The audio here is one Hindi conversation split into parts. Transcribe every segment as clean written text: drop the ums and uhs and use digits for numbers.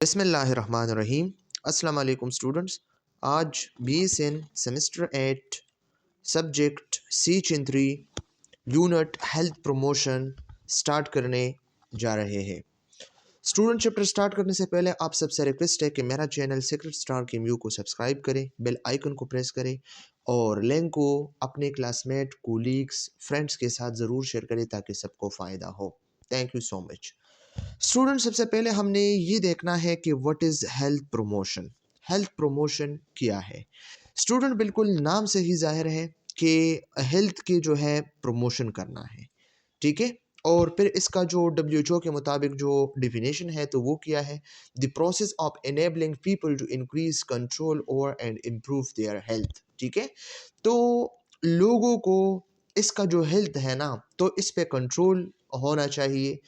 बिस्मिल्लाहिर्रहमानिर्रहीम। अस्सलाम वालेकुम स्टूडेंट्स। आज BSN semester 8 subject C3 unit health promotion start करने जा रहे हैं। स्टूडेंट चैप्टर स्टार्ट करने से पहले आप सबसे रिक्वेस्ट है कि मेरा चैनल सीक्रेट स्टार KMU को सब्सक्राइब करें, बेल आइकन को प्रेस करें और लिंक को अपने क्लासमेट, कोलीग्स, फ्रेंड्स के साथ ज़रूर शेयर करें ताकि सबको फ़ायदा हो। Thank you so much. Student सबसे पहले हमने ये देखना है कि what is health promotion. Health promotion क्या है? स्टूडेंट बिल्कुल नाम से ही जाहिर है कि हेल्थ के जो है प्रमोशन करना है, ठीक है। और फिर इसका जो WHO के मुताबिक जो डिफिनेशन है तो वो क्या है? The process of enabling people to increase control over and improve their health, ठीक है। तो लोगों को इसका जो हेल्थ है ना तो इस पे कंट्रोल होना चाहिए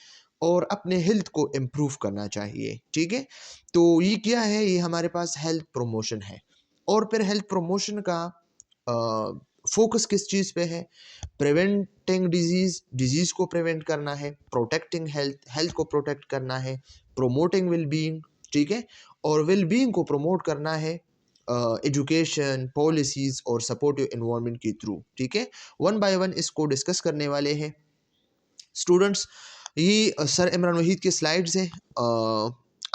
और अपने हेल्थ को इम्प्रूव करना चाहिए, ठीक है। तो ये क्या है? ये हमारे पास हेल्थ प्रमोशन है। और फिर हेल्थ प्रमोशन का फोकस किस चीज़ पे है? प्रिवेंटिंग डिजीज़ को प्रिवेंट करना है, प्रोटेक्टिंग हेल्थ को प्रोटेक्ट करना है, प्रोमोटिंग वेल बीइंग, ठीक है। और वेल बीइंग को प्रमोट करना है एजुकेशन, पॉलिसीज़ और सपोर्टिव एनवायरनमेंट के थ्रू, ठीक है। वन बाय वन इसको डिस्कस करने वाले हैं स्टूडेंट्स। ये सर इमरान वहीद के स्लाइड्स हैं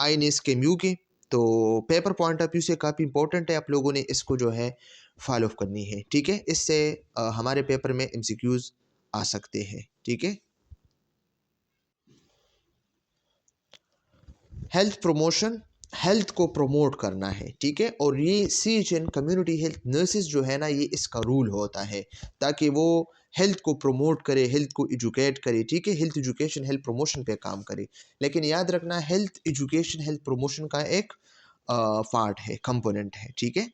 INS KMU के। तो पेपर पॉइंट ऑफ व्यू से काफ़ी इंपॉर्टेंट है, आप लोगों ने इसको जो है फॉलो करनी है, ठीक है। इससे हमारे पेपर में MCQs आ सकते हैं, ठीक है। हेल्थ प्रमोशन, हेल्थ को प्रमोट करना है, ठीक है। और ये CHN कम्युनिटी हेल्थ नर्सेज जो है ना, ये इसका रूल होता है ताकि वो हेल्थ को प्रमोट करे, हेल्थ को एजुकेट करे, ठीक है। हेल्थ एजुकेशन, हेल्थ प्रमोशन पे काम करे। लेकिन याद रखना, हेल्थ एजुकेशन हेल्थ प्रमोशन का एक पार्ट है, कंपोनेंट है, ठीक है।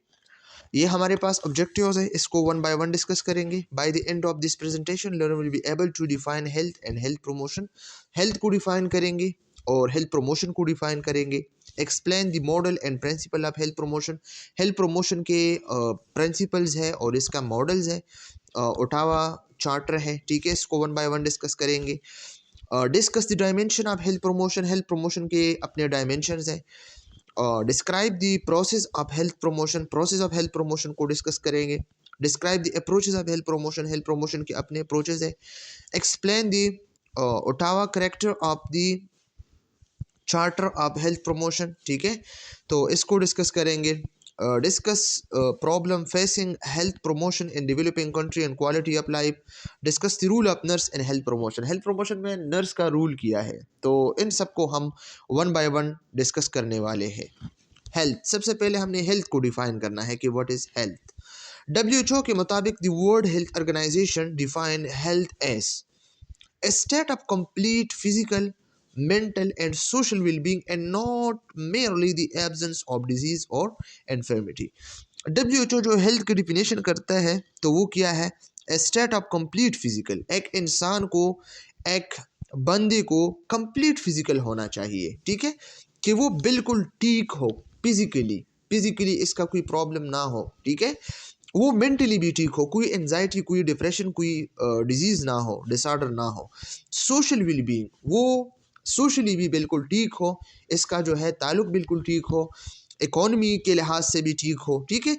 ये हमारे पास ऑब्जेक्टिव्स है, इसको वन बाय वन डिस्कस करेंगे। By the end of this presentation learner will be able to define health and health promotion. Health को डिफाइन करेंगे और हेल्थ प्रमोशन को डिफाइन करेंगे। Explain the model and principle of health promotion. Health promotion के प्रिंसिपल्स है और इसका मॉडल्स है, ओटावा चार्टर है, ठीक है। इसको वन बाय वन डिस्कस करेंगे। Discuss the dimension of health promotion. Health promotion के अपने डायमेंशंस हैं। Describe the process of health promotion. Process of health promotion को डिस्कस करेंगे। Describe the approaches of health promotion. Health promotion के अपने अप्रोचेस है। Explain the Ottawa character of the charter of health promotion, ठीक है। तो इसको डिस्कस करेंगे। Discuss problem facing health promotion in developing country and quality of life. Discuss the rule of nurse in health promotion. Health promotion में नर्स का रूल किया है, तो इन सबको हम वन बाय वन डिस्कस करने वाले हैं। हेल्थ, सबसे पहले हमने हेल्थ को डिफाइन करना है कि व्हाट इज हेल्थ। WHO के मुताबिक the world health organisation define health as a state of complete physical, mental and social well-being and not merely the absence of disease or infirmity। WHO जो हेल्थ की डिफिनेशन करता है तो वो क्या है? ए स्टेट ऑफ कंप्लीट फिजिकल, एक इंसान को, एक बंदे को कंप्लीट फिजिकल होना चाहिए, ठीक है। कि वो बिल्कुल ठीक हो फिजिकली, फिजिकली इसका कोई प्रॉब्लम ना हो, ठीक है। वो मेंटली भी ठीक हो, कोई एंजाइटी, कोई डिप्रेशन, कोई डिजीज़ ना हो, डिसऑर्डर ना हो। सोशल वेल बीइंग, वो सोशली भी बिल्कुल ठीक हो, इसका जो है ताल्लुक बिल्कुल ठीक हो, इकोनॉमी के लिहाज से भी ठीक हो, ठीक है।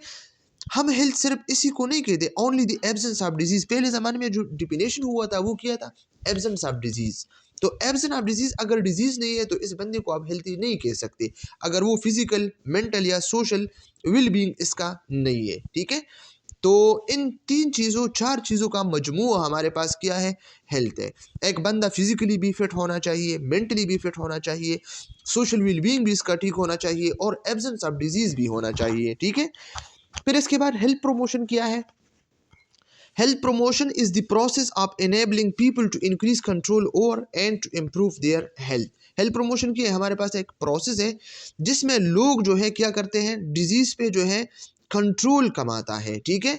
हम हेल्थ सिर्फ इसी को नहीं कहते, only the absence of disease. पहले ज़माने में जो डिफिनेशन हुआ था वो क्या था? Absence of disease. तो एब्सेंस ऑफ डिजीज, अगर डिजीज नहीं है तो इस बंदे को आप हेल्थी नहीं कह सकते, अगर वो फिजिकल, मेंटल या सोशल वेल बीइंग इसका नहीं है, ठीक है। तो इन तीन चीज़ों, चार चीज़ों का मजमूआ हमारे पास क्या है? हेल्थ है। एक बंदा फिजिकली भी फिट होना चाहिए, मेंटली भी फिट होना चाहिए, सोशल वेल बीइंग भी इसका ठीक होना चाहिए और एब्सेंस ऑफ डिजीज भी होना चाहिए, ठीक है। फिर इसके बाद हेल्थ प्रमोशन क्या है? Health promotion is the process of enabling people to increase control over and to improve their health. Health promotion की हमारे पास एक प्रोसेस है जिसमें लोग जो है क्या करते हैं? डिजीज पे जो है कंट्रोल कमाता है, ठीक है।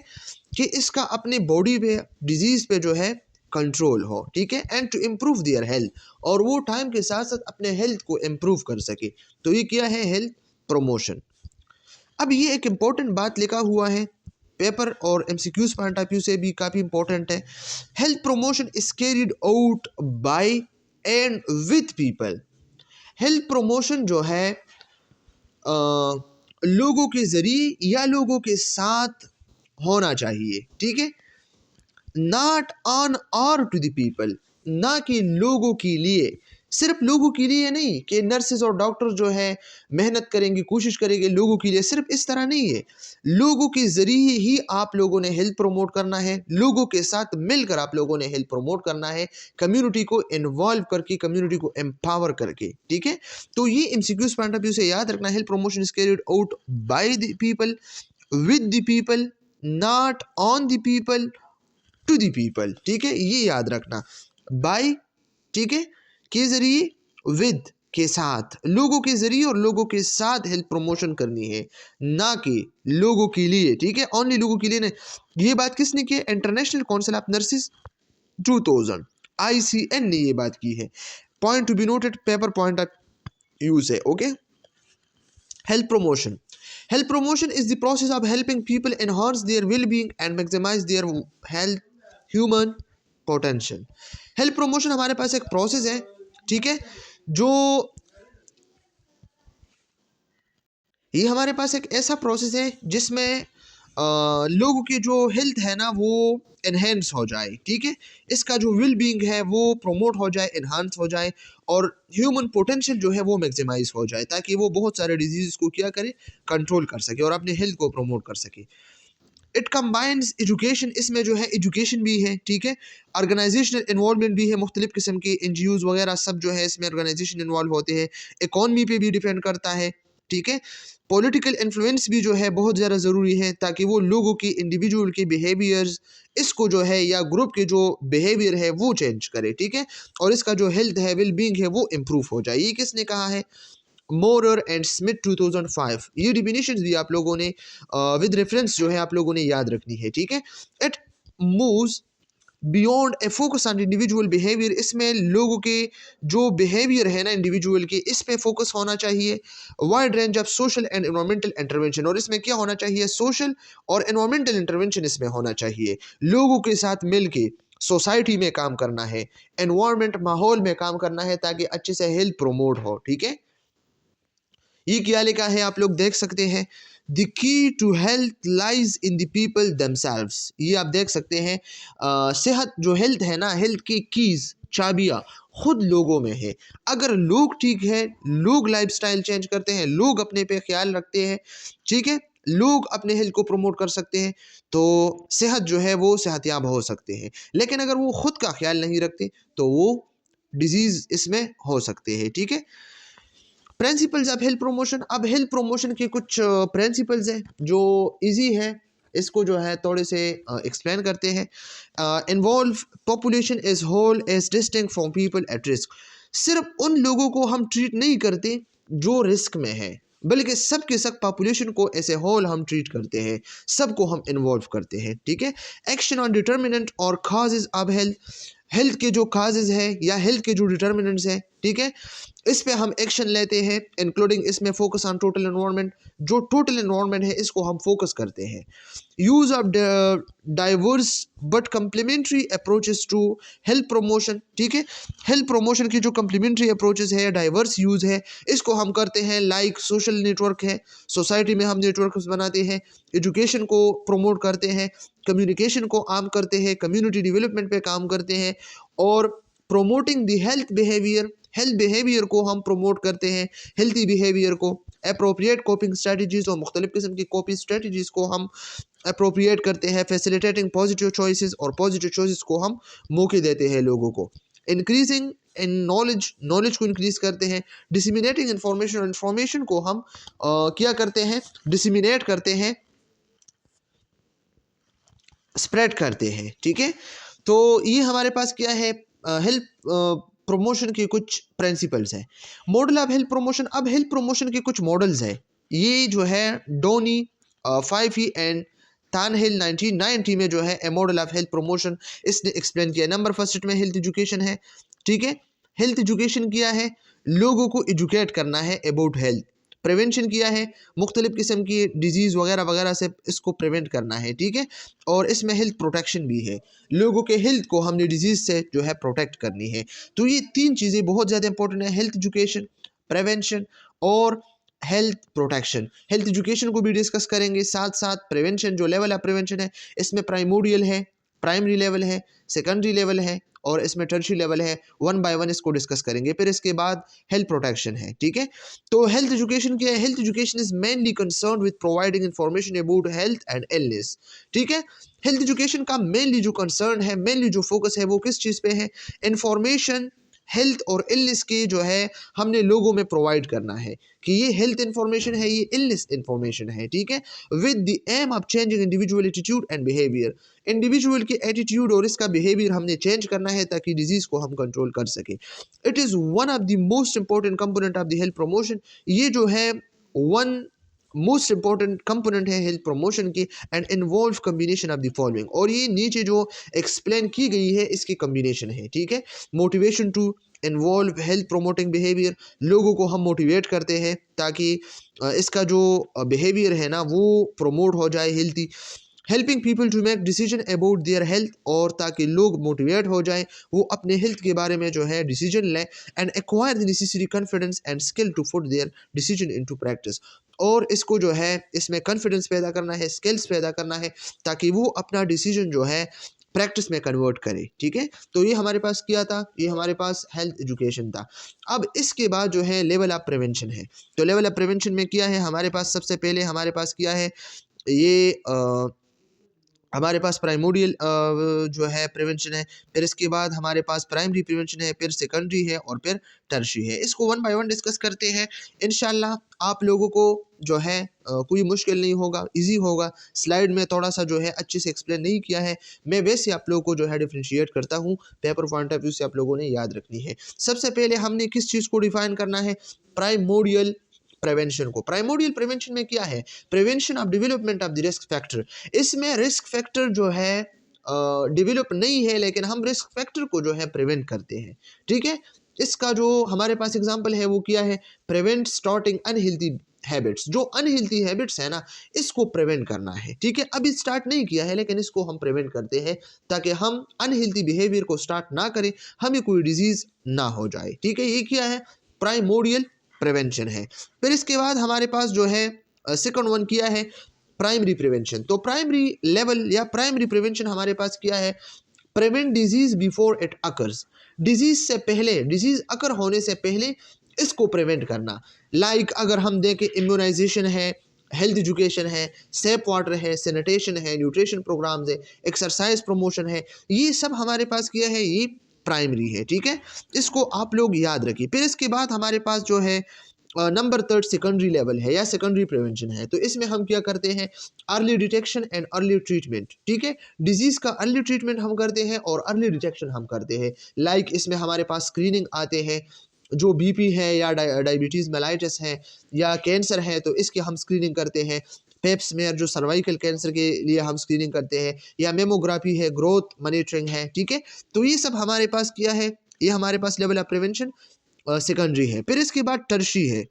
कि इसका अपने बॉडी पे, डिजीज पे जो है कंट्रोल हो, ठीक है। And to improve their health, और वो टाइम के साथ साथ अपने हेल्थ को इम्प्रूव कर सके। तो ये क्या है? Health promotion. अब ये एक इम्पॉर्टेंट बात लिखा हुआ है पेपर और MCQs पॉइंट ऑफ व्यू से भी काफ़ी इंपॉर्टेंट है। Health promotion is carried out bye and with people. Health promotion जो है लोगों के ज़रिए या लोगों के साथ होना चाहिए, ठीक है। नॉट ऑन और टू द पीपल, ना कि लोगों के लिए, सिर्फ लोगों के लिए नहीं कि नर्सेज और डॉक्टर जो है मेहनत करेंगे, कोशिश करेंगे लोगों के लिए, सिर्फ इस तरह नहीं है। लोगों के ज़रिए ही आप लोगों ने हेल्थ प्रमोट करना है, लोगों के साथ मिलकर आप लोगों ने हेल्थ प्रमोट करना है, कम्युनिटी को इन्वॉल्व करके, कम्युनिटी को एम्पावर करके, ठीक है। तो ये एमसीक्यूज पॉइंट ऑफ व्यू से याद रखना, health promotion is carried out by the people, with the people, not on the people, to the people, ठीक है। ये याद रखना, बाय, ठीक है, के जरिए, विद के साथ, लोगों के जरिए और लोगों के साथ हेल्थ प्रमोशन करनी है, ना कि लोगों के लिए, ठीक है, ओनली लोगों के लिए नहीं। ये बात किसने की? International Council of Nurses 2000, ICN ने ये बात की है। Point to be noted, paper point of use है, okay. Health promotion, health promotion is the process of helping people enhance their well-being and maximize their health human potential। Health promotion हमारे पास एक प्रोसेस है, ठीक है, जो ये हमारे पास एक ऐसा प्रोसेस है जिसमें लोगों की जो हेल्थ है ना वो एनहेंस हो जाए, ठीक है, इसका जो वेल बीइंग है वो प्रमोट हो जाए, एनहांस हो जाए, और ह्यूमन पोटेंशियल जो है वो मैक्सिमाइज हो जाए, ताकि वो बहुत सारे डिजीज़ को क्या करे, कंट्रोल कर सके और अपने हेल्थ को प्रमोट कर सके। इट कंबाइंस एजुकेशन, इसमें जो है एजुकेशन भी है, ठीक है, ऑर्गेनाइजेशनल इन्वॉल्वमेंट भी है, मुख्तलिफ किस्म के NGOs वगैरह सब जो है इसमें ऑर्गेनाइजेशन इन्वॉल्व होते हैं, इकॉनमी पे भी डिपेंड करता है, ठीक है। पॉलिटिकल इन्फ्लुएंस भी जो है बहुत ज़्यादा ज़रूरी है, ताकि वो लोगों की, इंडिविजुअल के बिहेवियर्स, इसको जो है या ग्रुप के जो बिहेवियर है वो चेंज करे, ठीक है, और इसका जो हेल्थ है, वेल बींग है वो इम्प्रूव हो जाए। ये किसने कहा है? मोरर एंड स्मिथ 2005। ये डिफिनीशंस भी आप लोगों ने विद रेफरेंस जो है आप लोगों ने याद रखनी है, ठीक है। It moves beyond A focus on individual behaviour, इसमें लोगों के जो बिहेवियर है ना इंडिविजुअल के, इस पे फोकस होना चाहिए। Wide range of social and environmental intervention, और इसमें क्या होना चाहिए? सोशल और एनवायरमेंटल इंटरवेंशन इसमें होना चाहिए। लोगों के साथ मिल के सोसाइटी में काम करना है, एनवायरमेंट, माहौल में काम करना है, ताकि अच्छे से हेल्थ प्रमोट हो, ठीक है। ये क्या लिखा है आप लोग देख सकते हैं, the key to health lies in the people themselves. ये आप देख सकते हैं, सेहत जो हेल्थ है ना, हेल्थ की कीज, चाबियाँ खुद लोगों में है। अगर लोग ठीक है, लोग लाइफस्टाइल चेंज करते हैं, लोग अपने पे ख्याल रखते हैं, ठीक है, लोग अपने हेल्थ को प्रमोट कर सकते हैं, तो सेहत जो है वो सेहतयाब हो सकते हैं। लेकिन अगर वो खुद का ख्याल नहीं रखते तो वो डिजीज़ इसमें हो सकते हैं, ठीक है। प्रिंसिपल्स ऑफ हेल्थ प्रमोशन, अब हेल्थ प्रमोशन के कुछ प्रिंसिपल्स हैं जो इजी है, इसको जो है थोड़े से एक्सप्लेन करते हैं। Involve population as whole as distinct from people at risk, सिर्फ उन लोगों को हम ट्रीट नहीं करते जो रिस्क में है, बल्कि सब के सब पॉपुलेशन को ऐसे होल हम ट्रीट करते हैं, सबको हम इन्वॉल्व करते हैं, ठीक है। एक्शन ऑन डिटर्मिनेंट और काजेज ऑफ हेल्थ, हेल्थ के जो काजेज है या हेल्थ के जो डिटर्मिनेंट्स हैं, ठीक है, इस पे हम एक्शन लेते हैं, इंक्लूडिंग इसमें फोकस ऑन टोटल एनवायरनमेंट, जो टोटल एनवायरनमेंट है इसको हम फोकस करते हैं। Use of diverse but complementary approaches to health promotion, ठीक है, हेल्थ प्रमोशन की जो कम्प्लीमेंट्री अप्रोचेस है, डाइवर्स यूज है, इसको हम करते हैं। लाइक सोशल नेटवर्क है, सोसाइटी में हम नेटवर्क्स बनाते हैं, एजुकेशन को प्रमोट करते हैं, कम्युनिकेशन को आम करते हैं, कम्युनिटी डेवलपमेंट पे काम करते हैं, और promoting the health behaviour, health behaviour को हम प्रमोट करते हैं, हेल्थी बिहेवियर को। अप्रोप्रिएट कोपिंग स्ट्रेटजीज, और मुख्तलिफ किस्म की कोपिंग स्ट्रेटजीज को हम अप्रोप्रिएट करते हैं। फैसिलिटेटिंग पॉजिटिव चॉइसेस, और पॉजिटिव चॉइसेस को हम मौके देते हैं लोगों को। इंक्रीजिंग इन नॉलेज, नॉलेज को इंक्रीज करते हैं। डिसिमिनेटिंग इंफॉर्मेशन, इंफॉर्मेशन को हम क्या करते हैं? डिसिमिनेट करते हैं, स्प्रेड करते हैं, ठीक है। तो ये हमारे पास क्या है? हेल्थ प्रमोशन के कुछ प्रिंसिपल्स हैं। मॉडल ऑफ हेल्थ प्रमोशन, अब हेल्थ प्रमोशन के कुछ मॉडल्स हैं। ये जो है डोनी, 5E एंड तानहिल 1990 में जो है ए मॉडल ऑफ हेल्थ प्रमोशन इसने एक्सप्लेन किया। नंबर फर्स्ट में हेल्थ एजुकेशन है, ठीक है। हेल्थ एजुकेशन किया है, लोगों को एजुकेट करना है अबाउट हेल्थ। प्रिवेंशन किया है, मुख्तलिफ किस्म की डिजीज़ वगैरह वगैरह से इसको प्रिवेंट करना है, ठीक है। और इसमें हेल्थ प्रोटेक्शन भी है, लोगों के हेल्थ को हमने डिजीज़ से जो है प्रोटेक्ट करनी है। तो ये तीन चीज़ें बहुत ज़्यादा इंपॉर्टेंट है, हेल्थ एजुकेशन, प्रिवेंशन और हेल्थ प्रोटेक्शन, हेल्थ एजुकेशन को भी डिस्कस करेंगे, साथ साथ प्रिवेंशन, जो लेवल ऑफ प्रिवेंशन है इसमें प्राइमोडियल है, प्राइमरी लेवल है, सेकेंडरी लेवल है और इसमें टर्शियरी लेवल है। वन बाय वन इसको डिस्कस करेंगे। फिर इसके बाद हेल्थ प्रोटेक्शन है, ठीक है। तो हेल्थ एजुकेशन क्या है? Health education is mainly concern with providing information about health and illness, ठीक है। हेल्थ एजुकेशन का मेनली जो कंसर्न है, मेनली जो फोकस है वो किस चीज़ पे है? इंफॉर्मेशन हेल्थ और इलनेस के जो है हमने लोगों में प्रोवाइड करना है कि ये हेल्थ इंफॉर्मेशन है, ये इलनेस इंफॉर्मेशन है, ठीक है। With the aim of changing individual attitude and behaviour, individual के एटीट्यूड और इसका बिहेवियर हमने चेंज करना है ताकि डिजीज को हम कंट्रोल कर सके। It is one of the most important component of the health promotion, ये जो है वन मोस्ट इंपॉर्टेंट कंपोनेंट है हेल्थ प्रमोशन की। And involve combination of the following, और ये नीचे जो एक्सप्लेन की गई है इसकी कम्बिनेशन है, ठीक है। Motivation to involve health promoting behaviour, लोगों को हम मोटिवेट करते हैं ताकि इसका जो बिहेवियर है ना वो प्रोमोट हो जाए healthy. Helping people to make decision about their health, और ताकि लोग मोटिवेट हो जाएं, वो अपने हेल्थ के बारे में जो है डिसीजन लें। And acquire the necessary confidence and skill to put their decision into practice, और इसको जो है इसमें कॉन्फिडेंस पैदा करना है, स्किल्स पैदा करना है ताकि वो अपना डिसीजन जो है प्रैक्टिस में कन्वर्ट करे, ठीक है। तो ये हमारे पास क्या था? ये हमारे पास हेल्थ एजुकेशन था। अब इसके बाद जो है लेवल ऑफ प्रिवेंशन है। तो लेवल ऑफ प्रिवेंशन में क्या है हमारे पास? सबसे पहले हमारे पास क्या है? ये हमारे पास प्राइमोडियल जो है प्रिवेंशन है, फिर इसके बाद हमारे पास प्राइमरी प्रिवेंशन है, फिर सेकेंडरी है और फिर टर्शियरी है। इसको वन बाय वन डिस्कस करते हैं इंशाल्लाह। आप लोगों को जो है कोई मुश्किल नहीं होगा, इजी होगा। स्लाइड में थोड़ा सा जो है अच्छे से एक्सप्लेन नहीं किया है, मैं वैसे आप लोगों को जो है डिफ्रेंशिएट करता हूँ, पेपर पॉइंट ऑफ व्यू से आप लोगों ने याद रखनी है। सबसे पहले हमने किस चीज़ को डिफाइन करना है? प्राइमोडियल प्रिवेंशन को। प्राइमोडियल प्रिवेंशन में क्या है? Prevention of development of the risk factor. इसमें रिस्क फैक्टर जो है डेवलप नहीं है, लेकिन हम रिस्क फैक्टर को जो है प्रिवेंट करते हैं, ठीक है। इसका जो हमारे पास एग्जांपल है वो क्या है? प्रिवेंट स्टार्टिंग अनहेल्दी हैबिट्स, जो अनहेल्दी हैबिट्स है ना इसको प्रिवेंट करना है, ठीक है। अभी स्टार्ट नहीं किया है लेकिन इसको हम प्रिवेंट करते हैं ताकि हम अनहेल्दी बिहेवियर को स्टार्ट ना करें, हमें कोई डिजीज ना हो जाए, ठीक है। ये क्या है? प्राइमोडियल प्रिवेंशन है। फिर इसके बाद हमारे पास जो है सेकंड वन किया है प्राइमरी प्रिवेंशन। तो प्राइमरी लेवल या प्राइमरी प्रिवेंशन हमारे पास क्या है? Prevent disease before it occurs, disease से पहले, डिजीज अकर होने से पहले इसको प्रिवेंट करना। लाइक अगर हम देखें इम्यूनाइजेशन है, हेल्थ एजुकेशन है, सेफ वाटर है, सैनिटेशन है, न्यूट्रिशन प्रोग्राम्स है, एक्सरसाइज प्रमोशन है, ये सब हमारे पास क्या है? ये प्राइमरी है, ठीक है। इसको आप लोग याद रखिए। फिर इसके बाद हमारे पास जो है नंबर थर्ड सेकेंडरी लेवल है या सेकेंडरी प्रिवेंशन है। तो इसमें हम क्या करते हैं? Early detection and early treatment, ठीक है। डिजीज का अर्ली ट्रीटमेंट हम करते हैं और अर्ली डिटेक्शन हम करते हैं। लाइक इसमें हमारे पास स्क्रीनिंग आते हैं, जो बीपी है या डायबिटीज़ मेलाइटिस है या कैंसर है तो इसकी हम स्क्रीनिंग करते हैं। पेप्समेयर जो सर्वाइकल कैंसर के लिए हम स्क्रीनिंग करते हैं, या मेमोग्राफी है, ग्रोथ मॉनिटरिंग है, ठीक है। तो ये सब हमारे पास क्या है? ये हमारे पास लेवल ऑफ प्रिवेंशन सेकेंडरी है। फिर इसके बाद टर्शी है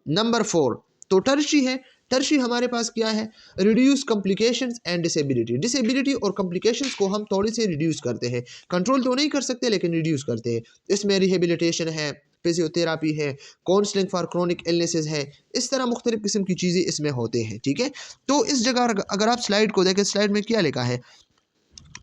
नंबर 4। तो टर्शी है, टर्शी हमारे पास क्या है? Reduce complications and disability, disability और कॉम्प्लिकेशंस को हम थोड़ी सी रिड्यूस करते हैं, कंट्रोल तो नहीं कर सकते लेकिन रिड्यूस करते हैं। इसमें रिहेबिलिटेशन है, फिजियोथेरापी है, काउंसलिंग फॉर क्रोनिक इलनेसेस है, इस तरह मुख्तलिफ किस्म की चीज़ें इसमें होते हैं, ठीक है। तो इस जगह अगर आप स्लाइड को देखें, स्लाइड में क्या लिखा है?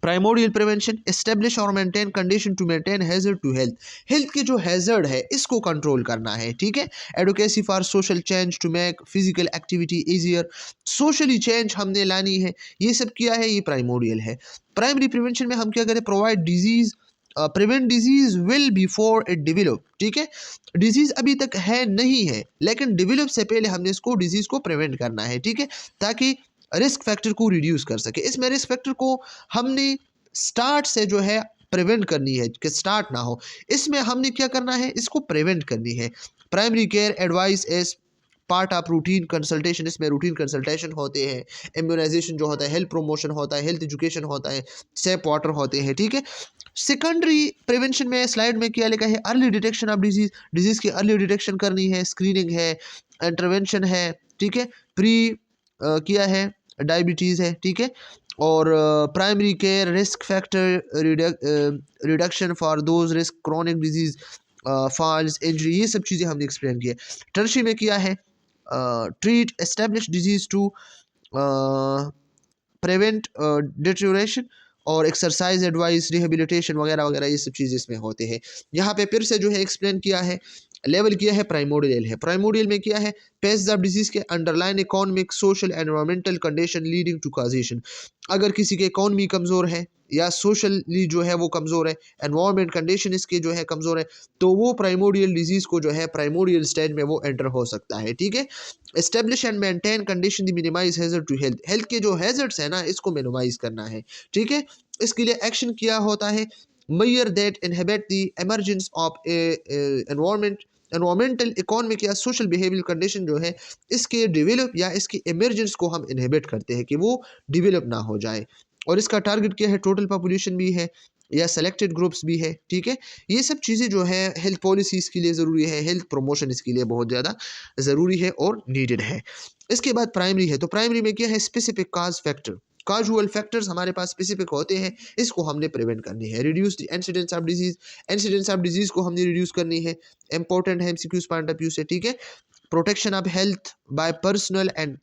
प्राइमोडियल प्रिवेंशन एस्टेब्लिश और maintain condition to maintain hazard to health, health की जो हैजर्ड है इसको कंट्रोल करना है, ठीक है। Advocacy for social change to make physical activity easier, socially change हमने लानी है, ये सब किया है, ये प्राइमोडियल है। प्राइमरी प्रिवेंशन में हम क्या करें? Provide disease prevent disease will before it develop, ठीक है। डिजीज अभी तक है नहीं है लेकिन डिवेलप से पहले हमने इसको डिजीज को प्रिवेंट करना है, ठीक है, ताकि रिस्क फैक्टर को रिड्यूस कर सके। इसमें रिस्क फैक्टर को हमने स्टार्ट से जो है प्रिवेंट करनी है कि स्टार्ट ना हो, इसमें हमने क्या करना है? इसको प्रिवेंट करनी है। Primary care advice is part of routine consultation, इसमें रूटीन कंसल्टेशन होते हैं, इम्यूनाइजेशन जो होता है, हेल्थ प्रोमोशन होता है, हेल्थ एजुकेशन होता है, सेफ वाटर होते हैं, ठीक है। सेकेंडरी प्रिवेंशन में स्लाइड में क्या लिखा है? Early detection of disease, disease की अर्ली डिटेक्शन करनी है, स्क्रीनिंग है, इंटरवेंशन है, ठीक है। प्री किया है, डायबिटीज़ है, ठीक है। और primary care risk factor reduction for those risk chronic disease falls injury, ये सब चीज़ें हमने एक्सप्लेन की है। टर्शी में किया है? Treat establish disease to prevent deterioration और एक्सरसाइज एडवाइस रिहेबिलिटेशन वगैरह वगैरह ये सब चीज़ें इसमें होते हैं। यहाँ पे फिर से जो है एक्सप्लेन किया है, लेवल किया है, प्राइमोडियल है। प्राइमोडियल में क्या है, पेज ऑफ डिजीज के underline economic social environmental condition leading to causation. अगर किसी के इकोनॉमी कमज़ोर है या सोशली जो है वो कमज़ोर है, एनवायरमेंट कंडीशन इसके जो है कमज़ोर है, तो वो प्राइमोडियल डिजीज़ को जो है प्राइमोडियल स्टेज में वो एंटर हो सकता है। ठीक है। Establish and maintain condition the minimise hazard to health. Health के जो हैजर्ड्स है ना इसको मिनिमाइज करना है। ठीक है। इसके लिए एक्शन किया होता है, measure that inhibit the emergence of environmental economic या सोशल बिहेवियर कंडीशन जो है इसके डेवलप या इसके इमरजेंस को हम इनहिबिट करते हैं कि वो डेवलप ना हो जाए। और इसका टारगेट क्या है, टोटल पॉपुलेशन भी है या सेलेक्टेड ग्रुप्स भी है। ठीक है। ये सब चीज़ें जो है हेल्थ पॉलिसी इसके लिए ज़रूरी है, हेल्थ प्रमोशन इसके लिए बहुत ज़्यादा ज़रूरी है और नीडेड है। इसके बाद प्राइमरी है, तो प्राइमरी में क्या है, स्पेसिफिक काज फैक्टर, काजुअल फैक्टर्स हमारे पास स्पेसिफिक होते हैं, इसको हमने प्रिवेंट करनी है। Reduce the incidence of disease, incidence of disease को हमने रिड्यूस करनी है, इंपॉर्टेंट है एमसीक्यूज पॉइंट ऑफ व्यू से। ठीक है। Protection of health bye personal and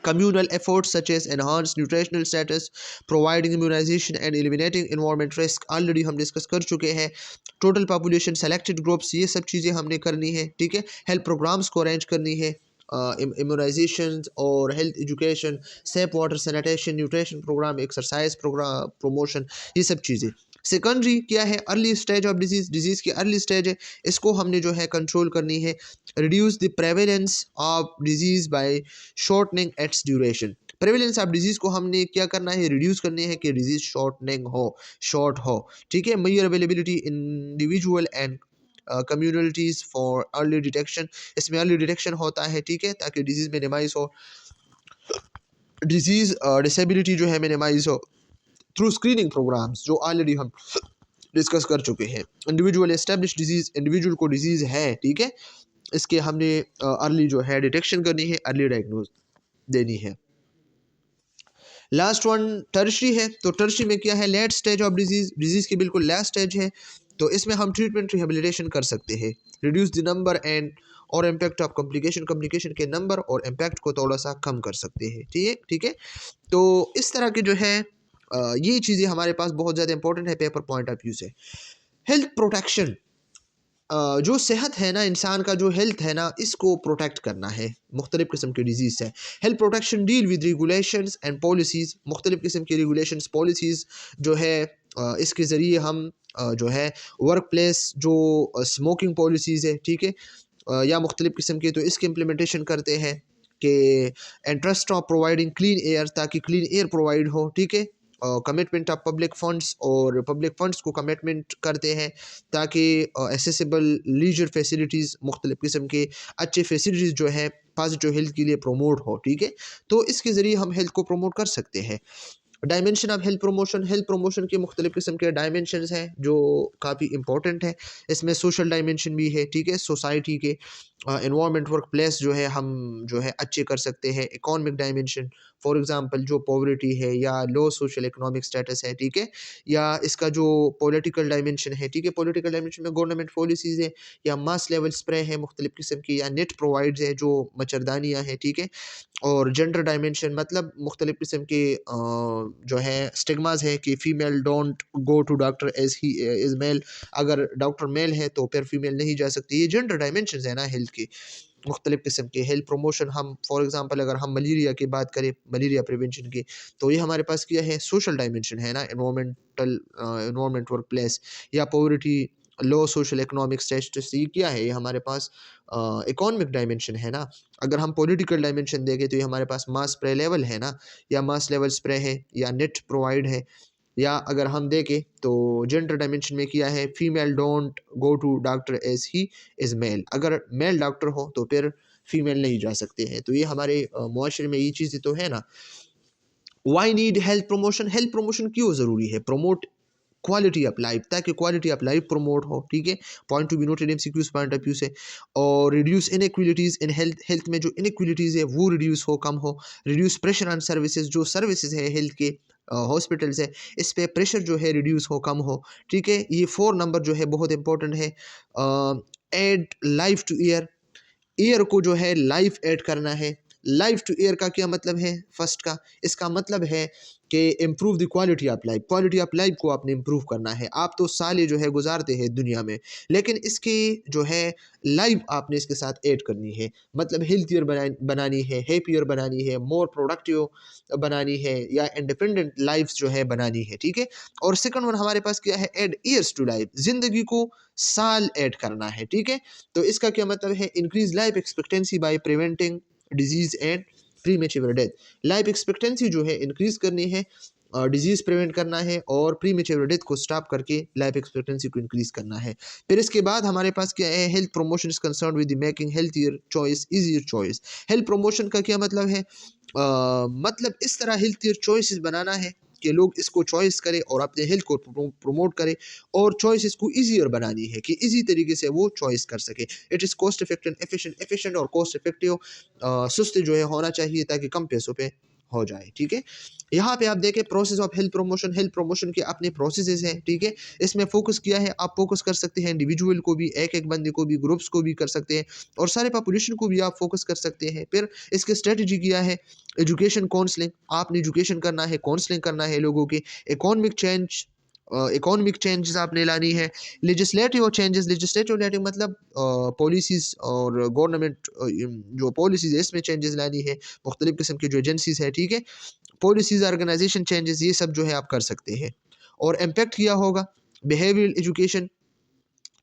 communal efforts such as enhanced nutritional status, providing immunization and eliminating environment risk already हम डिस्कस कर चुके हैं। टोटल पॉपुलेशन, सेलेक्टेड ग्रुप्स, ये सब चीज़ें हमने करनी है। ठीक है। हेल्थ प्रोग्राम्स को अरेंज करनी है, इम्यूनाइजेशन और health education, safe water sanitation, nutrition programme, exercise programme promotion, ये सब चीज़ें। सेकेंडरी क्या है, early stage of disease, disease की अर्ली स्टेज है, इसको हमने जो है कंट्रोल करनी है। Reduce the prevalence of disease by shortening its duration. Prevalence of disease को हमने क्या करना है, रिड्यूस करनी है कि डिजीज़ शॉर्टनिंग हो, शॉर्ट हो। ठीक है। Measure availability individual and communities for early detection, इसमें अर्ली डिटेक्शन होता है। ठीक है। ताकि डिजीज़ मिनिमाइज हो, डिजीज़ डिसेबिलिटी जो है मिनिमाइज हो थ्रू स्क्रीनिंग प्रोग्राम्स जो ऑलरेडी हम डिस्कस कर चुके हैं। इंडिविजुअल एस्टेब्लिश डिजीज़, इंडिविजुअल को डिजीज़ है। ठीक है। इसके हमने अर्ली जो है डिटेक्शन करनी है, अर्ली डायग्नोज देनी है। लास्ट वन टर्शरी है, तो टर्शरी में क्या है, late stage of disease, disease की बिल्कुल लास्ट स्टेज है, तो इसमें हम ट्रीटमेंट रिहेबिलिटेशन कर सकते हैं। रिड्यूस द नंबर एंड और इम्पैक्ट ऑफ कॉम्प्लिकेशन, कॉम्प्लिकेशन के नंबर और इम्पैक्ट को थोड़ा सा कम कर सकते हैं। ठीक है। ठीक है। तो इस तरह के जो है ये चीज़ें हमारे पास बहुत ज़्यादा इंपॉर्टेंट है पेपर पॉइंट ऑफ व्यू से। हेल्थ प्रोटेक्शन, जो सेहत है ना, इंसान का जो हेल्थ है ना, इसको प्रोटेक्ट करना है मुख्तलिफ़ किस्म के डिजीज़ से। Health protection deal with regulations and policies, मुख्तलिफ़ किस्म की रेगुलेशंस पॉलिसीज़ जो है इसके ज़रिए हम जो है वर्क प्लेस जो स्मोकिंग पॉलिसीज़ है, ठीक है, या मुख्तलिफ़ किस्म की, तो इसकी इम्प्लीमेंटेशन करते हैं कि interest of providing clean air, ताकि क्लीन एयर प्रोवाइड हो। ठीक है। कमिटमेंट ऑफ पब्लिक फ़ंड्स, और पब्लिक फ़ंड्स को कमिटमेंट करते हैं ताकि एसेसिबल लीजर फैसिलिटीज़, मुख्तलिफ़ किस्म के अच्छे फैसिलिटीज़ जो है पॉजिटिव हेल्थ के लिए प्रमोट हो। ठीक है। तो इसके ज़रिए हम हेल्थ को प्रमोट कर सकते हैं। Dimension of health promotion, health promotion के मुख्तलिफ़ किस्म के डायमेंशंस हैं जो काफ़ी इंपॉर्टेंट है। इसमें सोशल डायमेंशन भी है। ठीक है। सोसाइटी के एनवायरनमेंट, वर्क प्लेस जो है हम जो है अच्छे कर सकते हैं। इकोनॉमिक डायमेंशन, फॉर एग्जांपल जो पॉवर्टी है या लो सोशल इकोनॉमिक स्टेटस है। ठीक है। या इसका जो पॉलिटिकल डायमेंशन है। ठीक है। पॉलिटिकल डायमेंशन में गवर्नमेंट पॉलिसीज़ है, या मास लेवल स्प्रे है मुख्तलिफ़ किस्म की, या नेट प्रोवाइड्स है जो मच्छरदानियाँ हैं। ठीक है। और जेंडर डायमेंशन मतलब मुख्तलिफ़ किस्म के जो है स्टिग्मास है कि female don't go to doctor as he is male, अगर डॉक्टर मेल है तो फिर फीमेल नहीं जा सकती। ये जेंडर डायमेंशंस है ना हेल्थ के, मुख्तलिफ़ किस्म के। हेल्थ प्रमोशन, हम फॉर एग्ज़ाम्पल अगर हम मलेरिया की बात करें, मलेरिया प्रिवेंशन की, तो ये हमारे पास क्या है, सोशल डायमेंशन है ना, एनवायरमेंट वर्क प्लेस, या पॉवर्टी, लो सोशल इकोनॉमिक स्टेटस, ये क्या है, ये हमारे पास इकोनॉमिक डायमेंशन है ना। अगर हम पॉलिटिकल डायमेंशन देखें तो ये हमारे पास मास स्प्रे लेवल है ना, या मास लेवल स्प्रे है, या नेट प्रोवाइड है। या अगर हम देखें तो जेंडर डायमेंशन में किया है, female don't go to doctor as he is male, अगर मेल डॉक्टर हो तो फिर फीमेल नहीं जा सकते हैं। तो ये हमारे मुआशरे में ये चीज़ें तो है ना। Why need health promotion, health promotion क्यों ज़रूरी है, प्रमोट क्वालिटी ऑफ लाइफ, ताकि क्वालिटी ऑफ लाइफ प्रमोट हो। ठीक है। Point to be noted MCQs point of view से। और reduce inequalities in health, health में जो इनइक्वलिटीज़ है वो रिड्यूस हो, कम हो। रिड्यूस प्रेशर ऑन सर्विसेज, जो सर्विसेज है हेल्थ के हॉस्पिटल्स है, इस पे प्रेशर जो है रिड्यूस हो, कम हो। ठीक है। ये 4 नंबर जो है बहुत इंपॉर्टेंट है। Add life to year, year को जो है लाइफ ऐड करना है। लाइफ टू एयर का क्या मतलब है? फर्स्ट का इसका मतलब है कि improve the quality of life. Quality of life को आपने इम्प्रूव करना है। आप तो साल जो है गुजारते हैं दुनिया में, लेकिन इसकी जो है लाइफ आपने इसके साथ ऐड करनी है। मतलब हेल्थियर बनानी है, हैप्पियर बनानी है, मोर प्रोडक्टिव बनानी है, या इंडिपेंडेंट लाइफ जो है बनानी है, ठीक है। और सेकंड वन हमारे पास क्या है? एड ईयर्स टू लाइफ, जिंदगी को साल ऐड करना है, ठीक है। तो इसका क्या मतलब है? Increase life expectancy by preventing disease and premature death. Life expectancy जो है इंक्रीज करनी है, डिजीज प्रिवेंट करना है, और प्रीमेच्योर डेथ को स्टॉप करके लाइफ एक्सपेक्टेंसी को इंक्रीज करना है। फिर इसके बाद हमारे पास क्या है? Health promotion is concern with making healthier choice easier choice. Health promotion का क्या मतलब है? मतलब इस तरह हेल्थियर चॉइसेस बनाना है कि लोग इसको चॉइस करें और अपने हेल्थ को प्रमोट करें, और चॉइस इसको ईजियर बनानी है कि इजी तरीके से वो चॉइस कर सके। It is cost effective, efficient और कॉस्ट इफेक्टिव, सुस्त जो है होना चाहिए ताकि कम पैसों पे हो जाए, ठीक है। यहाँ पे आप देखें process of health promotion. Health promotion के अपने प्रोसेसेस हैं, ठीक है। इसमें फोकस किया है, आप फोकस कर सकते हैं इंडिविजुअल को भी, एक एक बंदे को भी, ग्रुप्स को भी कर सकते हैं, और सारे पॉपुलेशन को भी आप फोकस कर सकते हैं। फिर इसके स्ट्रेटजी किया है एजुकेशन काउंसलिंग, आपने एजुकेशन करना है, काउंसलिंग करना है लोगों की। इकोनॉमिक चेंजेस आपने लानी है। लेजिस्लेटिव चेंजेस, लेजिस्लेटिव मतलब पॉलिसीज़ और गवर्नमेंट जो पॉलिसीज़ है इसमें चेंजेस लानी है। मुख्तलिफ़ किस्म की जो एजेंसीज़ है, ठीक है, पॉलिसीज़, ऑर्गेनाइजेशन चेंजेस, ये सब जो है आप कर सकते हैं। और इम्पैक्ट किया होगा behavioural education,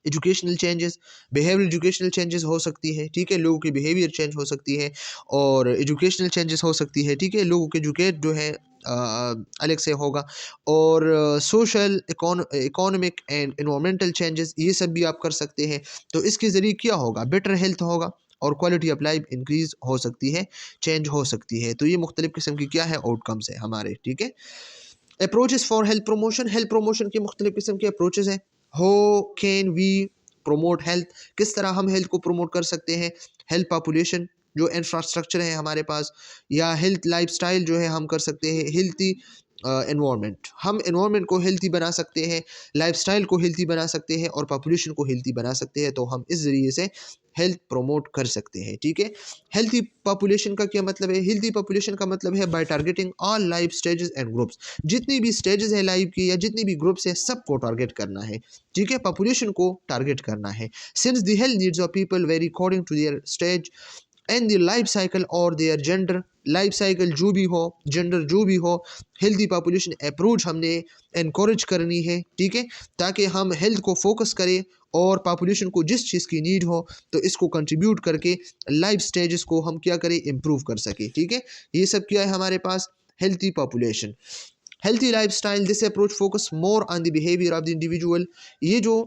educational changes, behaviour educational changes हो सकती है, ठीक है, लोगों की बिहेवियर चेंज हो सकती है, और एजुकेशनल चेंजेस हो सकती है, ठीक है, लोगों के एजुकेट जो है अलग से होगा। और social economic and environmental changes, ये सब भी आप कर सकते हैं। तो इसके ज़रिए क्या होगा? बेटर हेल्थ होगा, और क्वालिटी ऑफ लाइफ इंक्रीज हो सकती है, चेंज हो सकती है। तो ये मुख्तलिफ़ किस्म की क्या है? आउटकम्स है हमारे, ठीक है। Approaches for health promotion, health promotion के मुख्तलिफ किस्म के अप्रोचेस हैं। हो कैन वी प्रमोट हेल्थ, किस तरह हम हेल्थ को प्रमोट कर सकते हैं? हेल्थ पॉपुलेशन, जो इंफ्रास्ट्रक्चर है हमारे पास, या हेल्थ लाइफस्टाइल जो है हम कर सकते हैं। हेल्थी एनवायरनमेंट, हम एनवायरनमेंट को हेल्थी बना सकते हैं, लाइफस्टाइल को हेल्थी बना सकते हैं, और पॉपुलेशन को हेल्थी बना सकते हैं। तो हम इस ज़रिए से हेल्थ प्रमोट कर सकते हैं, ठीक है। हेल्थी पॉपुलेशन का क्या मतलब है? हेल्थी पॉपुलेशन का मतलब है by targeting all life stages and groups, जितनी भी स्टेजेस है लाइफ की, या जितनी भी ग्रुप्स है, सबको टारगेट करना है, ठीक है, पॉपुलेशन को टारगेट करना है। Since the health needs of people vary according to their stage and the life cycle और देयर जेंडर, लाइफ साइकिल जो भी हो, जेंडर जो भी हो, हेल्थी पॉपुलेशन अप्रोच हमने इनक्रेज करनी है, ठीक है, ताकि हम हेल्थ को फोकस करें, और पॉपुलेशन को जिस चीज़ की नीड हो तो इसको कंट्रीब्यूट करके लाइफ स्टेजेस को हम क्या करें? इम्प्रूव कर सके, ठीक है। ये सब क्या है हमारे पास? Healthy population. Healthy lifestyle, this approach focus more on the behaviour of the individual. ये जो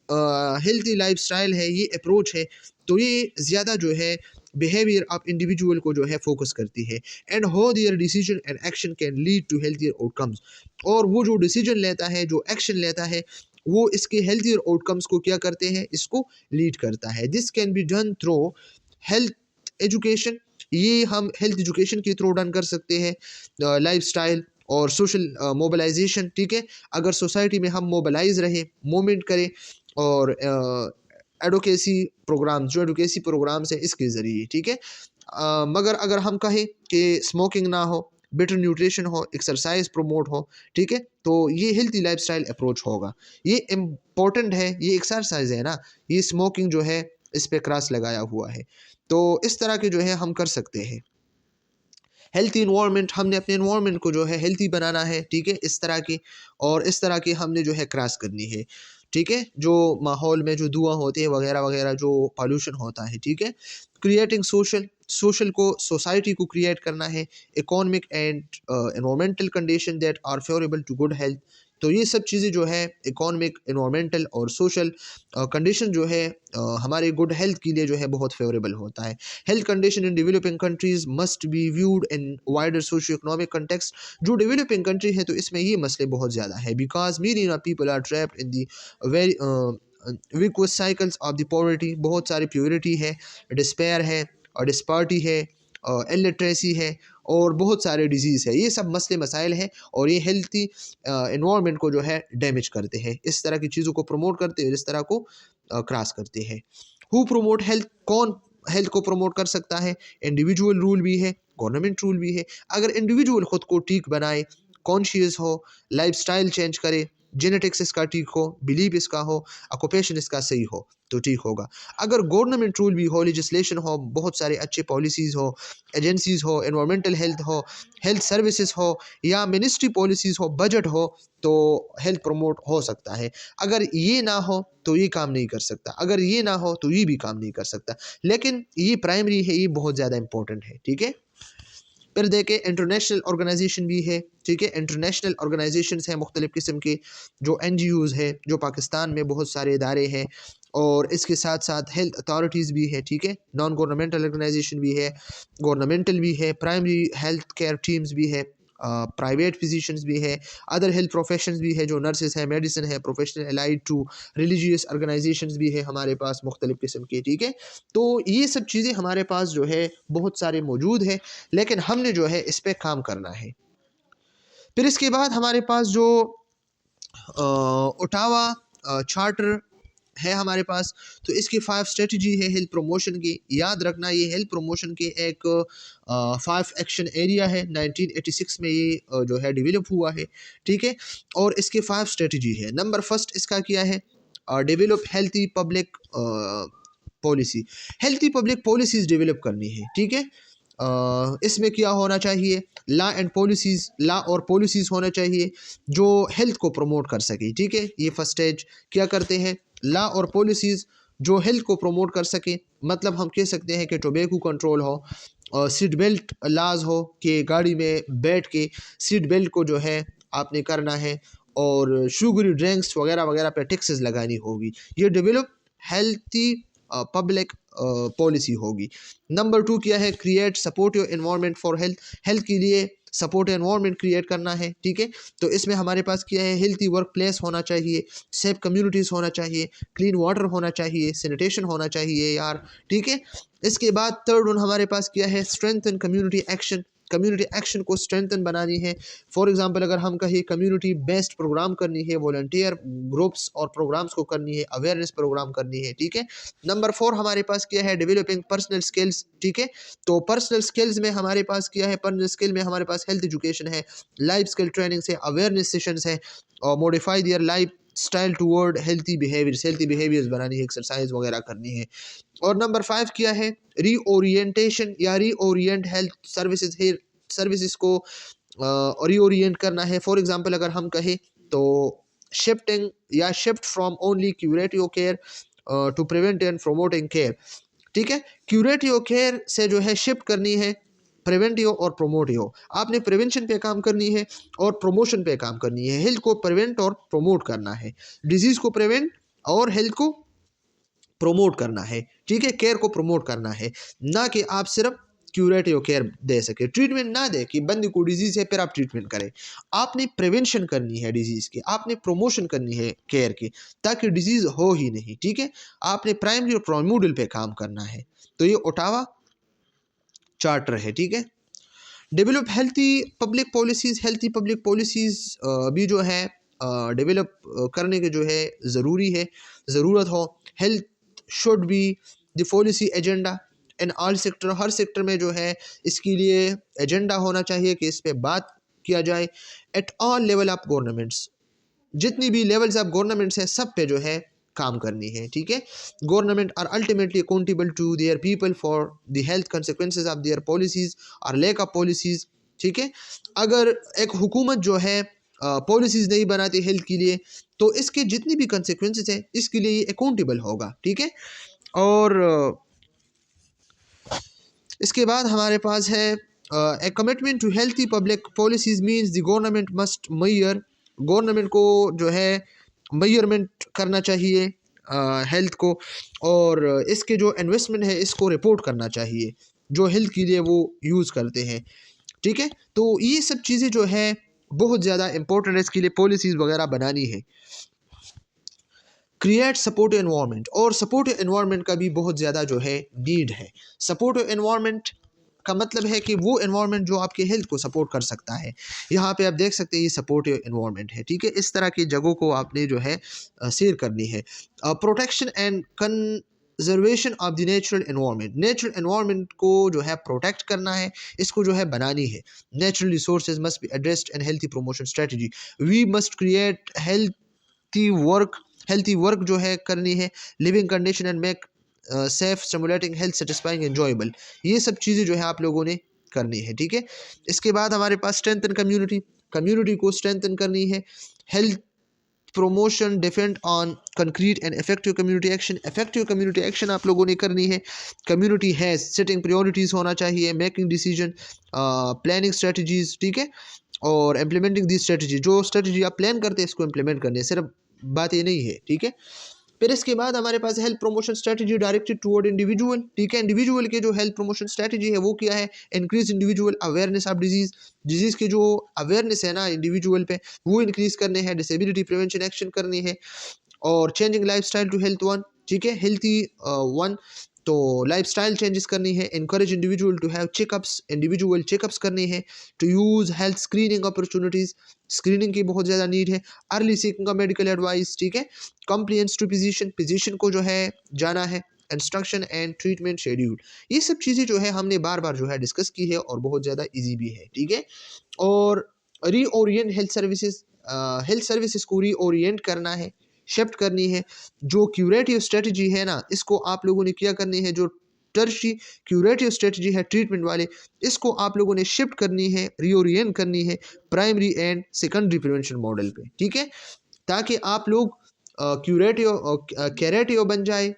हेल्थी लाइफस्टाइल है, ये अप्रोच है, तो ये ज़्यादा जो है बिहेवियर ऑफ इंडिविजुअल को जो है फोकस करती है। And how their decision and action can lead to healthier outcomes, और वो जो डिसीजन लेता है, जो एक्शन लेता है, वो इसके हेल्थियर आउटकम्स को क्या करते हैं? इसको लीड करता है। This can be done through health education, ये हम हेल्थ एजुकेशन के थ्रू डन कर सकते हैं। लाइफस्टाइल और सोशल मोबिलाइजेशन, ठीक है, अगर सोसाइटी में हम मोबिलाइज रहें, मूवमेंट करें, और एडवोकेसी प्रोग्राम, जो एडवोकेसी प्रोग्राम्स हैं इसके ज़रिए, ठीक है। मगर अगर हम कहें कि स्मोकिंग ना हो, बेटर न्यूट्रिशन हो, एक्सरसाइज प्रमोट हो, ठीक है, तो ये हेल्थी लाइफस्टाइल अप्रोच होगा। ये इम्पोर्टेंट है, ये एक्सरसाइज है ना, ये स्मोकिंग जो है इस पे क्रॉस लगाया हुआ है। तो इस तरह के जो है हम कर सकते हैं। हेल्थी इन्वायरमेंट, हमने अपने इन्वायरमेंट को जो है हेल्थी बनाना है, ठीक है, इस तरह की, और इस तरह की हमने जो है क्रॉस करनी है, ठीक है। जो माहौल में जो धुआं होते हैं वगैरह वगैरह, जो पॉल्यूशन होता है, ठीक है। क्रिएटिंग सोशल, सोशल को, सोसाइटी को क्रिएट करना है। Economic and environmental condition that are favourable to good health, तो ये सब चीज़ें जो है इकोनॉमिक, एनवायरमेंटल और सोशल कंडीशन जो है हमारे गुड हेल्थ के लिए जो है बहुत फेवरेबल होता है। Health condition in developing countries must be viewed in wider socio economic context, जो डेवलपिंग कंट्री है तो इसमें ये मसले बहुत ज़्यादा है। Because million of people are trapped in the very vicious cycles of the poverty, बहुत सारी प्योरिटी है, डिस्पेयर है, और डिस्पार्टी है, इलिटरेसी है, और बहुत सारे डिजीज़ है। ये सब मसले मसाइल हैं, और ये हेल्थी इन्वायरमेंट को जो है डैमेज करते हैं। इस तरह की चीज़ों को प्रमोट करते हैं, इस तरह को क्रॉस करते हैं। हु प्रोमोट हेल्थ, कौन हेल्थ को प्रमोट कर सकता है? इंडिविजुअल रूल भी है, गवर्नमेंट रूल भी है। अगर इंडिविजुअल खुद को ठीक बनाए, कॉन्शियस हो, लाइफस्टाइल चेंज करे, जेनेटिक्स इसका ठीक हो, बिलीव इसका हो, ऑक्यूपेशन इसका सही हो, तो ठीक होगा। अगर गवर्नमेंट रूल भी हो, लेजिस्लेशन हो, बहुत सारे अच्छे पॉलिसीज़ हो, एजेंसीज़ हो, एनवायरमेंटल हेल्थ हो, हेल्थ सर्विसेज हो, या मिनिस्ट्री पॉलिसीज़ हो, बजट हो, तो हेल्थ प्रमोट हो सकता है। अगर ये ना हो तो ये काम नहीं कर सकता, अगर ये ना हो तो ये भी काम नहीं कर सकता। लेकिन ये प्राइमरी है, ये बहुत ज़्यादा इंपॉर्टेंट है, ठीक है। फिर देखें इंटरनेशनल ऑर्गेनाइजेशन भी है, ठीक है। इंटरनेशनल ऑर्गेनाइजेशन हैं मुख्तलिफ़ किस्म के, जो NGOज़ है, जो पाकिस्तान में बहुत सारे इदारे हैं, और इसके साथ साथ हेल्थ अथॉरिटीज़ भी है, ठीक है। नॉन गवर्नमेंटल ऑर्गेनाइजेशन भी है, गवर्नमेंटल भी है, प्राइमरी हेल्थ केयर टीम्स भी है, प्राइवेट फिजिशंस भी है, अदर हेल्थ प्रोफेशंस भी है, जो नर्सेस है, मेडिसिन है, professional allied to religious organisations भी है हमारे पास मुख्तलिफ़ किस्म के, ठीक है। तो ये सब चीज़ें हमारे पास जो है बहुत सारे मौजूद है, लेकिन हमने जो है इस पे काम करना है। फिर इसके बाद हमारे पास जो ओटावा चार्टर है हमारे पास, तो इसकी 5 स्ट्रेटजी है हेल्थ प्रमोशन की। याद रखना ये हेल्थ प्रमोशन के एक 5 एक्शन एरिया है, 1986 में ये जो है डेवलप हुआ है, ठीक है। और इसके 5 स्ट्रेटजी है। नंबर फर्स्ट इसका क्या है? Develop healthy public policy, healthy public policies develop करनी है, ठीक है। इसमें क्या होना चाहिए? लॉ एंड पॉलिसीज़, लॉ और पॉलिसीज़ होना चाहिए जो हेल्थ को प्रमोट कर सके, ठीक है। ये फर्स्ट स्टेज क्या करते हैं? लॉ और पॉलिसीज़ जो हेल्थ को प्रमोट कर सके, मतलब हम कह सकते हैं कि टोबैको कंट्रोल हो, और सीट बेल्ट लाज हो कि गाड़ी में बैठ के सीट बेल्ट को जो है आपने करना है, और शुगरी ड्रिंक्स वगैरह वगैरह पे टैक्सेस लगानी होगी। ये डेवलप हेल्थी पब्लिक पॉलिसी होगी। नंबर 2 क्या है? Create supportive environment for health, health के लिए सपोर्ट एनवायरनमेंट क्रिएट करना है, ठीक है। तो इसमें हमारे पास क्या है? हेल्थी वर्क प्लेस होना चाहिए, सेफ कम्युनिटीज़ होना चाहिए, क्लीन वाटर होना चाहिए, सैनिटेशन होना चाहिए यार, ठीक है। इसके बाद थर्ड वन हमारे पास क्या है? Strengthen community action, community action को स्ट्रेंथन बनानी है। फॉर एग्जांपल अगर हम कहें कम्युनिटी बेस्ड प्रोग्राम करनी है, वॉलंटियर ग्रुप्स और प्रोग्राम्स को करनी है, अवेयरनेस प्रोग्राम करनी है, ठीक है। नंबर 4 हमारे पास क्या है? डेवलपिंग पर्सनल स्किल्स, ठीक है। तो पर्सनल स्किल्स में हमारे पास क्या है? पर्सनल स्किल में हमारे पास हेल्थ एजुकेशन है, लाइफ स्किल ट्रेनिंग है, अवेयरनेस सेशंस है, और modify their life style toward healthy behaviours, healthy behaviours बनानी है, एक्सरसाइज वगैरह करनी है। और नंबर 5 क्या है? रीओरिएंटेशन या रीओरिएंट हेल्थ सर्विसेज है, सर्विसेज को रीओरिएंट करना है। फॉर एग्जांपल अगर हम कहें तो शिफ्टिंग या shift from only curative care to prevent and promoting care, ठीक है। क्यूरेटिव केयर से जो है शिफ्ट करनी है प्रिवेंटिव और प्रोमोटिव, आपने प्रिवेंशन पे काम करनी है और प्रोमोशन पे काम करनी है। हेल्थ को प्रिवेंट और प्रोमोट करना है, डिजीज़ को प्रिवेंट और हेल्थ को प्रोमोट करना है, ठीक है। केयर को प्रोमोट करना है, ना कि आप सिर्फ क्यूरेटिव केयर दे सके, ट्रीटमेंट ना दे कि बंदे को डिजीज़ है फिर आप ट्रीटमेंट करें। आपने प्रिवेंशन करनी है डिजीज़ की, आपने प्रोमोशन करनी है केयर की, ताकि डिजीज़ हो ही नहीं, ठीक है। आपने प्राइमरी और प्राइमोडियल पे काम करना है। तो ये ओटावा चार्टर है, ठीक है। Develop healthy public policies, healthy public policies भी जो है डेवलप करने के जो है ज़रूरी है, ज़रूरत हो। Health should be the policy agenda in all sector, her sector में जो है इसके लिए एजेंडा होना चाहिए कि इस पे बात किया जाए। At all level of governments, जितनी भी लेवल्स ऑफ गवर्नमेंट्स हैं सब पे जो है काम करनी है, ठीक है। Government are ultimately accountable to their people for the health consequences of their policies और लैक ऑफ पॉलिसीज़, ठीक है। अगर एक हुकूमत जो है पॉलिसीज़ नहीं बनाती हेल्थ के लिए, तो इसके जितनी भी कंसिक्वेंसेस हैं इसके लिए ये अकाउंटेबल होगा, ठीक है। और इसके बाद हमारे पास है a commitment to healthy public policies means the government must मैयर, गवर्नमेंट को जो है मैयरमेंट करना चाहिए हेल्थ को, और इसके जो इन्वेस्टमेंट है इसको रिपोर्ट करना चाहिए जो हेल्थ के लिए वो यूज़ करते हैं, ठीक है। तो ये सब चीज़ें जो है बहुत ज़्यादा इंपॉर्टेंट है, इसके लिए पॉलिसीज़ वगैरह बनानी है। क्रिएट सपोर्टिव एनवायरनमेंट, और सपोर्टिव एनवायरनमेंट का भी बहुत ज़्यादा जो है नीड है। सपोर्टिव एनवायरनमेंट का मतलब है कि वो एनवायरनमेंट जो आपके हेल्थ को सपोर्ट कर सकता है। यहाँ पे आप देख सकते हैं ये सपोर्टिव एनवायरनमेंट है, ठीक है। इस तरह की जगहों को आपने जो है शेयर करनी है। Protection and conservation of the natural environment को जो है प्रोटेक्ट करना है, इसको जो है बनानी है। Natural resources must be addressed and healthy promotion strategy, we must create healthy work जो है करनी है, living condition and make safe stimulating health satisfying enjoyable, ये सब चीज़ें जो है आप लोगों ने करनी है, ठीक है। इसके बाद हमारे पास स्ट्रेंथन कम्युनिटी को स्ट्रेंथन करनी है। Health promotion depend on concrete and effective community action आप लोगों ने करनी है। कम्युनिटी है सेटिंग प्रायोरिटीज होना चाहिए, मेकिंग डिसीजन, प्लानिंग स्ट्रेटजीज, ठीक है, और इम्प्लीमेंटिंग दी स्ट्रेटजी, जो स्ट्रेटजी आप प्लान करते हैं इसको इम्प्लीमेंट करनी है, सिर्फ बात ये नहीं है, ठीक है। फिर इसके बाद हमारे पास health promotion strategy directed toward individual, ठीक है। इंडिविजुअल के जो हेल्थ प्रमोशन स्ट्रेटजी है वो क्या है, increase individual awareness of disease की जो अवेयरनेस है ना इंडिविजुअल पे, वो इंक्रीज करने हैं। डिसेबिलिटी प्रिवेंशन एक्शन करनी है, और changing lifestyle to health one, ठीक है, हेल्थी वन, तो लाइफस्टाइल चेंजेस करनी है। Encourage individual to have checkups, individual checkups करनी है। To use health screening opportunities, screening की बहुत ज़्यादा नीड है। अर्ली सीकिंग का मेडिकल एडवाइस, ठीक है। कंप्लेंट्स टू फिजिशियन को जो है जाना है। इंस्ट्रक्शन एंड ट्रीटमेंट शेड्यूल, ये सब चीज़ें जो है हमने बार बार जो है डिस्कस की है और बहुत ज़्यादा ईजी भी है, ठीक है। और रीओरिएंट हेल्थ सर्विसेज को रीओरिएंट करना है, शिफ्ट करनी है। जो क्यूरेटिव स्ट्रेटजी है ना, इसको आप लोगों ने क्या करनी है, जो टर्शी क्यूरेटिव स्ट्रेटजी है ट्रीटमेंट वाले, इसको आप लोगों ने शिफ्ट करनी है, रीओरिएंट करनी है primary and secondary prevention model पे, ठीक है, ताकि आप लोग कैरेटिव बन जाए,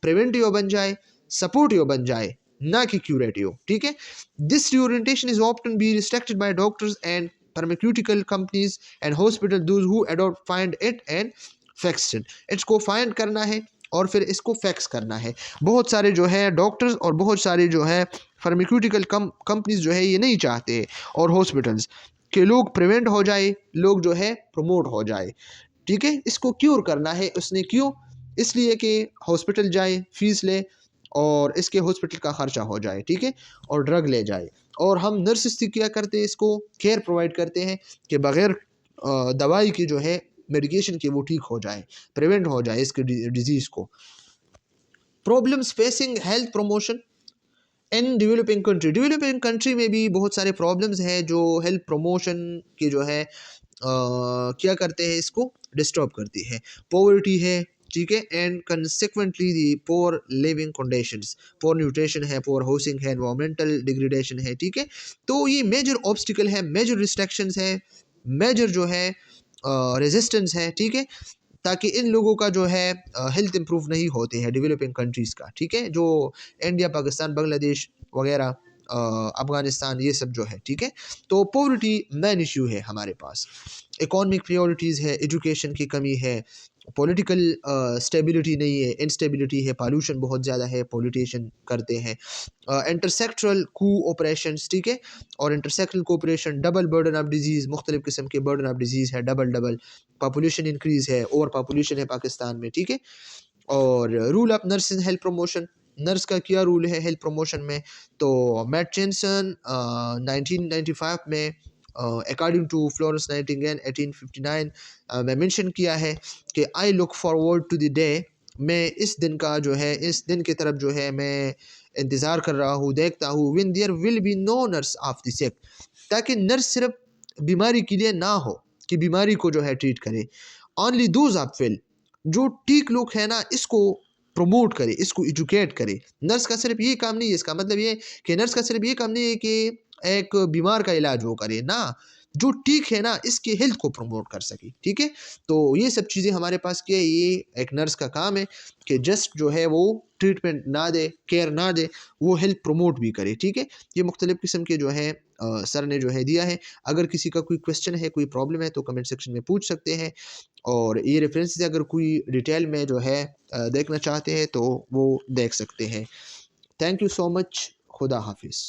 प्रिवेंटिव बन जाए, सपोर्टिव बन जाए, ना कि क्यूरेटिव, ठीक है। This reorientation is often be restricted by doctors and pharmaceutical companies and hospital, those who adopt find it and fax it, इसको फाइंड करना है और फिर इसको फैक्स करना है। बहुत सारे जो है डॉक्टर्स और बहुत सारे जो है फार्मास्यूटिकल कंपनीज जो है ये नहीं चाहते, और हॉस्पिटल्स के लोग प्रिवेंट हो जाए, लोग जो है प्रमोट हो जाए, ठीक है। इसको क्योर करना है उसने, क्यों, इसलिए कि हॉस्पिटल जाए, फीस ले और इसके हॉस्पिटल का खर्चा हो जाए, ठीक है, और ड्रग ले जाए। और हम नर्सिस क्या करते हैं, इसको केयर प्रोवाइड करते हैं कि बगैर दवाई की जो है मेडिकेशन की वो ठीक हो जाए, प्रिवेंट हो जाए इसके डिजीज़ को। Problems facing health promotion in developing country में भी बहुत सारे प्रॉब्लम्स हैं जो हेल्थ प्रमोशन की जो है क्या करते हैं, इसको डिस्टर्ब करती है। पॉवर्टी है, ठीक है, and consequently the poor living conditions, poor nutrition है, पोअर हाउसिंग है, एनवायरमेंटल डिग्रेडेशन है, ठीक है। तो ये मेजर ऑब्स्टिकल है, मेजर रिस्ट्रिक्शंस है, मेजर जो है रेजिस्टेंस है, ठीक है, ताकि इन लोगों का जो है हेल्थ इंप्रूव नहीं होते हैं डेवलपिंग कंट्रीज़ का, ठीक है, जो इंडिया, पाकिस्तान, बांग्लादेश वगैरह, अफ़गानिस्तान, ये सब जो है, ठीक है। तो पॉवर्टी मेन इशू है हमारे पास। इकोनॉमिक प्रायोरिटीज़ है, एजुकेशन की कमी है, पॉलिटिकल स्टेबिलिटी नहीं है, इंस्टेबिलिटी है, पॉल्यूशन बहुत ज़्यादा है, पॉलिटिशियन करते हैं, इंटरसेक्टरल कोऑपरेशंस, ठीक है, और intersectoral cooperation, double burden of disease, मुख्तलिफ किस्म के बर्डन ऑफ डिजीज़ है, डबल पॉपुलेशन इंक्रीज़ है, ओवर पॉपुलेशन है पाकिस्तान में, ठीक है। और rule of nurse in health promotion, nurse का क्या रूल है हेल्थ प्रमोशन में, तो मैट चेंसन 1995 में अकॉर्डिंग टू फ्लोरेंस नाइटिंगेल 1859 में मेंशन किया है कि I look forward to the day, मैं इस दिन का जो है, इस दिन की तरफ जो है मैं इंतज़ार कर रहा हूँ, देखता हूँ, when there will be no nurse of the sick, ताकि नर्स सिर्फ बीमारी के लिए ना हो कि बीमारी को जो है ट्रीट करे, ओनली दोज ऑफ विल, जो ठीक लोग हैं ना, इसको प्रमोट करे, इसको एजुकेट करे। नर्स का सिर्फ ये काम नहीं है, इसका मतलब ये कि नर्स का सिर्फ ये काम नहीं है कि एक बीमार का इलाज वो करे ना, जो ठीक है ना इसके हेल्थ को प्रमोट कर सके, ठीक है। तो ये सब चीज़ें हमारे पास क्या है, ये एक नर्स का काम है कि जस्ट जो है वो ट्रीटमेंट ना दे, केयर ना दे, वो हेल्थ प्रमोट भी करे, ठीक है। ये मुख्तलिफ़ किस्म के जो है सर ने जो है दिया है। अगर किसी का कोई क्वेश्चन है, कोई प्रॉब्लम है तो कमेंट सेक्शन में पूछ सकते हैं, और ये रेफरेंसेस अगर कोई डिटेल में जो है देखना चाहते हैं तो वो देख सकते हैं। थैंक यू सो मच, खुदा हाफिज़।